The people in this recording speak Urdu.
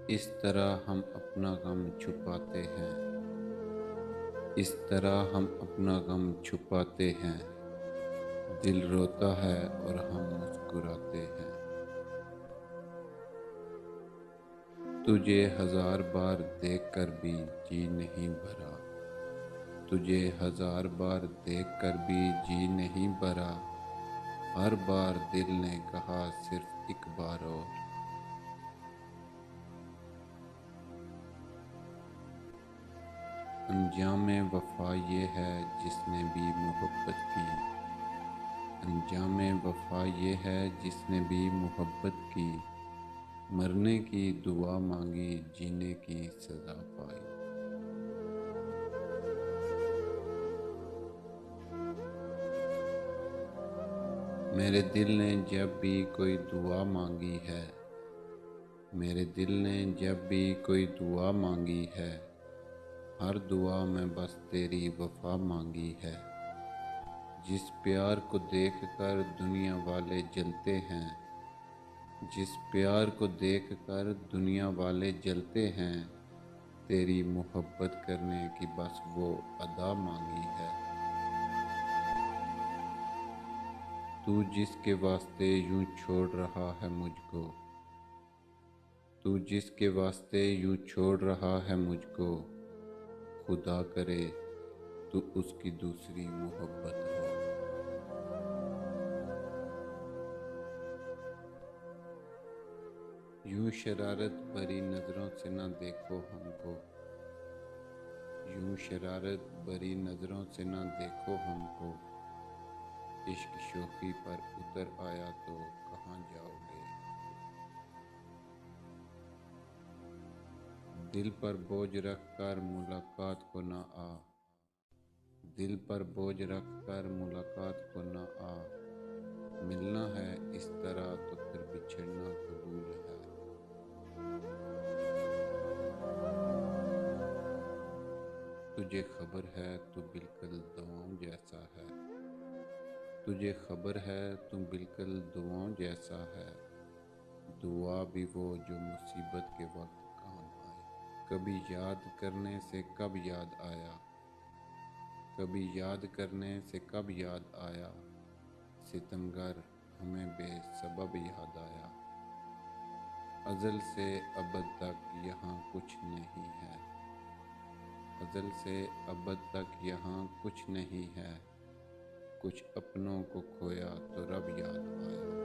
اس طرح ہم اپنا غم چھپاتے ہیں، اس طرح ہم اپنا غم چھپاتے ہیں، دل روتا ہے اور ہم مسکراتے ہیں۔ تجھے ہزار بار دیکھ کر بھی جی نہیں بھرا، تجھے ہزار بار دیکھ کر بھی جی نہیں بھرا، ہر بار دل نے کہا صرف ایک بار اور۔ انجام وفا یہ ہے جس نے بھی محبت کی، انجام وفا یہ ہے جس نے بھی محبت کی، مرنے کی دعا مانگی جینے کی سزا پائی۔ میرے دل نے جب بھی کوئی دعا مانگی ہے، میرے دل نے جب بھی کوئی دعا مانگی ہے، ہر دعا میں بس تیری وفا مانگی ہے۔ جس پیار کو دیکھ کر دنیا والے جلتے ہیں، جس پیار کو دیکھ کر دنیا والے جلتے ہیں، تیری محبت کرنے کی بس وہ ادا مانگی ہے۔ تو جس کے واسطے یوں چھوڑ رہا ہے مجھ کو، تو جس کے واسطے یوں چھوڑ رہا ہے مجھ کو، خدا کرے تو اس کی دوسری محبت ہو۔ یوں شرارت بھری نظروں سے نہ دیکھو ہم کو، یوں شرارت بھری نظروں سے نہ دیکھو ہم کو، عشق شوخی پر اتر آیا تو کہاں جاؤ گے۔ دل پر بوجھ رکھ کر ملاقات کو نہ آ، دل پر بوجھ رکھ کر ملاقات کو نہ آ، ملنا ہے اس طرح تو پھر بچھڑنا قبول ہے۔ تجھے خبر ہے تو بالکل دواؤں جیسا ہے، تجھے خبر ہے تو بالکل دواؤں جیسا ہے، دعا بھی وہ جو مصیبت کے وقت کام آئے۔ کبھی یاد کرنے سے کب یاد آیا، کبھی یاد کرنے سے کب یاد آیا، ستمگر ہمیں بے سبب یاد آیا۔ ازل سے ابد تک یہاں کچھ نہیں ہے، ازل سے ابد تک یہاں کچھ نہیں ہے، کچھ اپنوں کو کھویا تو رب یاد آیا۔